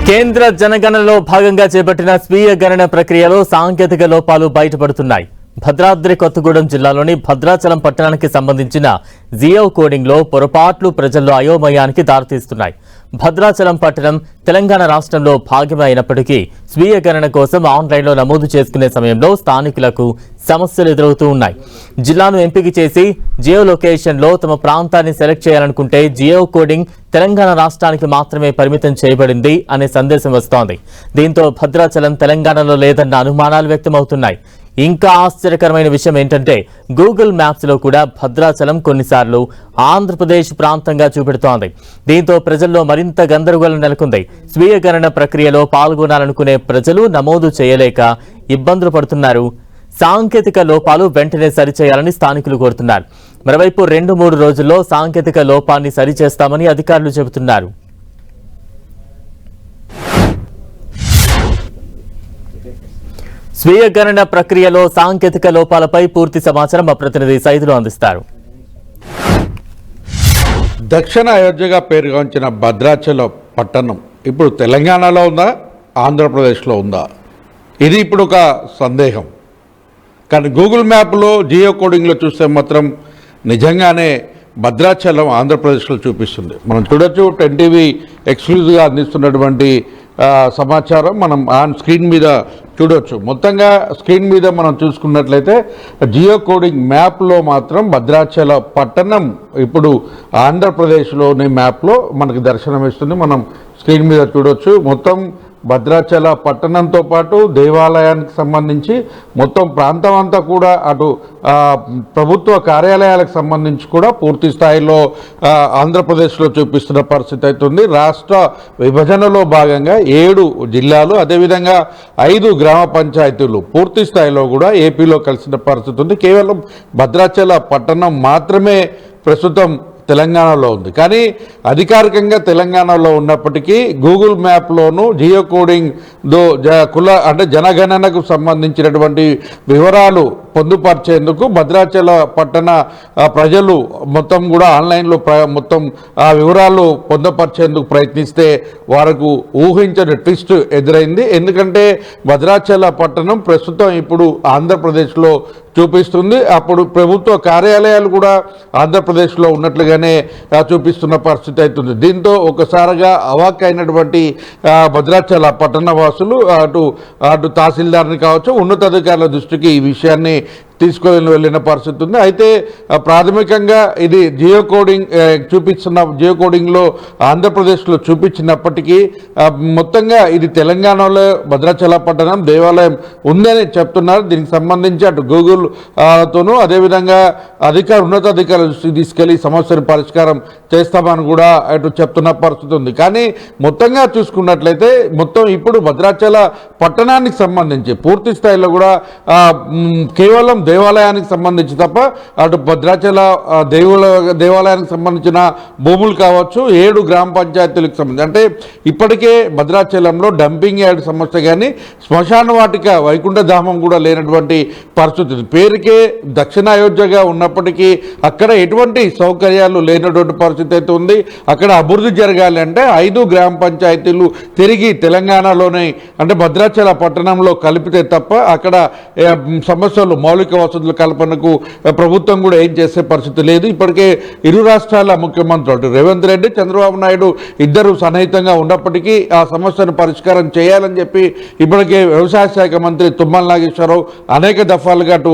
కేంద్ర జనగణనలో భాగంగా చేపట్టిన స్వీయ గణన ప్రక్రియలో సాంకేతిక లోపాలు బయటపడుతున్నాయి. భద్రాద్రి కొత్తగూడెం జిల్లాలోని భద్రాచలం పట్టణానికి సంబంధించిన జియో కోడింగ్ లో పొరపాట్లు ప్రజల్లో అయోమయానికి దారితీస్తున్నాయి. భద్రాచలం పట్టణం తెలంగాణ రాష్ట్రంలో భాగమే అయినప్పటికీ స్వీయ గణన కోసం ఆన్లైన్లో నమోదు చేసుకునే సమయంలో స్థానికులకు సమస్యలు ఎదురవుతూ ఉన్నాయి. జిల్లాను ఎంపిక చేసి జియో లొకేషన్లో తమ ప్రాంతాన్ని సెలెక్ట్ చేయాలనుకుంటే జియో కోడింగ్ తెలంగాణ రాష్ట్రానికి మాత్రమే పరిమితం చేయబడింది అనే సందేశం వస్తోంది. దీంతో భద్రాచలం తెలంగాణలో లేదన్న అనుమానాలు వ్యక్తమవుతున్నాయి. ఇంకా ఆశ్చర్యకరమైన విషయం ఏంటంటే గూగుల్ మ్యాప్స్ లో కూడా భద్రాచలం కొన్నిసార్లు ఆంధ్రప్రదేశ్ ప్రాంతంగా చూపెడుతోంది. దీంతో ప్రజల్లో మరింత గందరగోళం నెలకొంది. స్వీయ గణన ప్రక్రియలో పాల్గొనాలనుకునే ప్రజలు నమోదు చేయలేక ఇబ్బందులు పడుతున్నారు. సాంకేతిక లోపాలు వెంటనే సరిచేయాలని స్థానికులు కోరుతున్నారు. మరోవైపు 2-3 రోజుల్లో సాంకేతిక లోపాన్ని సరిచేస్తామని అధికారులు చెబుతున్నారు. స్వీయ గణన ప్రక్రియలో సాంకేతిక లోపాలపై పూర్తి సమాచారం మా ప్రతినిధి సైదులు అందిస్తారు. దక్షిణ అయోధ్యగా పేరుగాంచిన భద్రాచలం పట్టణం ఇప్పుడు తెలంగాణలో ఉందా, ఆంధ్రప్రదేశ్లో ఉందా? ఇది ఇప్పుడు ఒక సందేహం. కానీ గూగుల్ మ్యాప్లో జియో కోడింగ్లో చూస్తే మాత్రం నిజంగానే భద్రాచలం ఆంధ్రప్రదేశ్లో చూపిస్తుంది. మనం చూడొచ్చు, 10 టీవీ ఎక్స్క్లూజివ్గా అందిస్తున్నటువంటి సమాచారం మనం ఆన్ స్క్రీన్ మీద చూడవచ్చు. మొత్తంగా స్క్రీన్ మీద మనం చూసుకున్నట్లయితే జియో కోడింగ్ మ్యాప్లో మాత్రం భద్రాచల పట్టణం ఇప్పుడు ఆంధ్రప్రదేశ్లోని మ్యాప్లో మనకి దర్శనమిస్తుంది. మనం స్క్రీన్ మీద చూడవచ్చు. మొత్తం భద్రాచల పట్టణంతో పాటు దేవాలయానికి సంబంధించి మొత్తం ప్రాంతం అంతా కూడా అటు ప్రభుత్వ కార్యాలయాలకు సంబంధించి కూడా పూర్తి స్థాయిలో ఆంధ్రప్రదేశ్లో చూపిస్తున్న పరిస్థితి అవుతుంది. రాష్ట్ర విభజనలో భాగంగా 7 జిల్లాలు అదేవిధంగా 5 గ్రామ పంచాయతీలు పూర్తి స్థాయిలో కూడా ఏపీలో కలిసిన పరిస్థితి ఉంది. కేవలం భద్రాచల పట్టణం మాత్రమే ప్రస్తుతం తెలంగాణలో ఉంది. కానీ అధికారికంగా తెలంగాణలో ఉన్నప్పటికీ గూగుల్ మ్యాప్లోనూ జియో కోడింగ్ జనగణనకు సంబంధించినటువంటి వివరాలు పొందుపరిచేందుకు భద్రాచల పట్టణ ప్రజలు మొత్తం కూడా ఆన్లైన్లో మొత్తం ఆ వివరాలు పొందుపరిచేందుకు ప్రయత్నిస్తే వారికి ఊహించని ట్విస్ట్ ఎదురైంది. ఎందుకంటే భద్రాచల పట్టణం ప్రస్తుతం ఇప్పుడు ఆంధ్రప్రదేశ్లో చూపిస్తుంది. అప్పుడు ప్రభుత్వ కార్యాలయాలు కూడా ఆంధ్రప్రదేశ్లో ఉన్నట్లుగానే చూపిస్తున్న పరిస్థితి అవుతుంది. దీంతో ఒకసారిగా అవాక్ అయినటువంటి భద్రాచల పట్టణ వాసులు అటు తహసీల్దార్ని కావచ్చు, ఉన్నతాధికారుల దృష్టికి ఈ విషయాన్ని తీసుకొని వెళ్ళిన పరిస్థితి ఉంది. అయితే ప్రాథమికంగా ఇది జియో కోడింగ్ జియో కోడింగ్లో ఆంధ్రప్రదేశ్లో చూపించినప్పటికీ మొత్తంగా ఇది తెలంగాణలో భద్రాచల పట్టణం దేవాలయం ఉందని చెప్తున్నారు. దీనికి సంబంధించి అటు గూగుల్ తోనూ అదేవిధంగా ఉన్నతాధికారుల దృష్టికి తీసుకెళ్లి సమస్యను పరిష్కారం చేస్తామని కూడా అటు చెప్తున్న పరిస్థితి ఉంది. కానీ మొత్తంగా చూసుకున్నట్లయితే మొత్తం ఇప్పుడు భద్రాచల పట్టణానికి సంబంధించి పూర్తి స్థాయిలో కూడా కేవలం దేవాలయానికి సంబంధించి తప్ప అటు భద్రాచల దేవాలయానికి సంబంధించిన భూములు కావచ్చు, 7 గ్రామ పంచాయతీలకు సంబంధించి అంటే ఇప్పటికే భద్రాచలంలో డంపింగ్ యార్డ్ సమస్య కానీ శ్మశాన వాటిక వైకుంఠధామం కూడా లేనటువంటి పరిస్థితి. పేరుకే దక్షిణ అయోధ్యగా ఉన్నప్పటికీ అక్కడ ఎటువంటి సౌకర్యాలు లేనటువంటి పరిస్థితి అయితే ఉంది. అక్కడ అభివృద్ధి జరగాలి అంటే 5 గ్రామ పంచాయతీలు తిరిగి తెలంగాణలోనే అంటే భద్రాచల పట్టణంలో కలిపితే తప్ప అక్కడ సమస్యలు మౌలిక వసతుల కల్పనకు ప్రభుత్వం కూడా ఏం చేసే పరిస్థితి లేదు. ఇప్పటికే ఇరు రాష్ట్రాల ముఖ్యమంత్రులు రేవంత్ రెడ్డి, చంద్రబాబు నాయుడు ఇద్దరు సన్నిహితంగా ఉన్నప్పటికీ ఆ సమస్యను పరిష్కారం చేయాలని చెప్పి ఇప్పటికే వ్యవసాయ శాఖ మంత్రి తుమ్మల నాగేశ్వరరావు అనేక దఫాలుగా అటు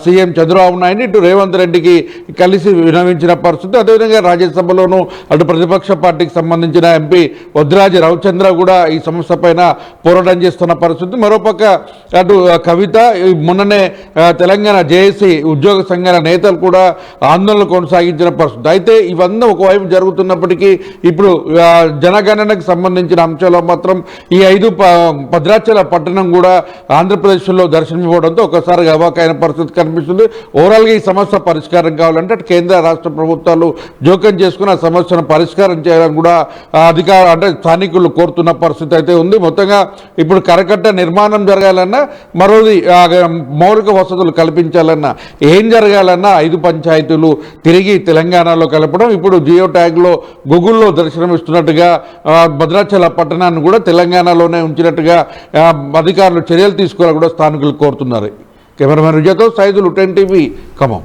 సీఎం చంద్రబాబు నాయుడు ఇటు రేవంత్ రెడ్డికి కలిసి వినవించిన పరిస్థితి. అదేవిధంగా రాజ్యసభలోనూ అటు ప్రతిపక్ష పార్టీకి సంబంధించిన ఎంపీ వద్రాజ రవిచంద్ర కూడా ఈ సమస్య పైన పోరాటం చేస్తున్న పరిస్థితి. మరోపక్క అటు కవిత మొన్ననే తెలంగాణ జేఏసీ ఉద్యోగ సంఘాల నేతలు కూడా ఆందోళన కొనసాగించిన పరిస్థితి. అయితే ఇవన్నీ ఒకవైపు జరుగుతున్నప్పటికీ ఇప్పుడు జనగణనకు సంబంధించిన అంశాల్లో మాత్రం ఈ 5 భద్రాచల పట్టణం కూడా ఆంధ్రప్రదేశ్లో దర్శనమివ్వడంతో ఒకసారిగా అవాకైన పరిస్థితి కనిపిస్తుంది. ఓవరాల్గా ఈ సమస్య పరిష్కారం కావాలంటే కేంద్ర రాష్ట్ర ప్రభుత్వాలు జోక్యం చేసుకుని ఆ సమస్యను పరిష్కారం చేయాలని కూడా స్థానికులు కోరుతున్న పరిస్థితి అయితే ఉంది. మొత్తంగా ఇప్పుడు కరకట్ట నిర్మాణం జరగాలన్నా మరోది మౌలిక వసతులు కల్పించాలన్నా ఏం జరగాలన్నా 5 పంచాయతీలు తిరిగి తెలంగాణలో కలపడం, ఇప్పుడు జియో ట్యాగ్లో గూగుల్లో దర్శనమిస్తున్నట్టుగా భద్రాచల పట్టణాన్ని కూడా తెలంగాణలోనే ఉంచినట్టుగా అధికారులు చర్యలు తీసుకోవాలని కూడా స్థానికులు కోరుతున్నారు. కెమెరామెన్ విజయ్తో సైదులు 10 టీవీ ఖమ్మం.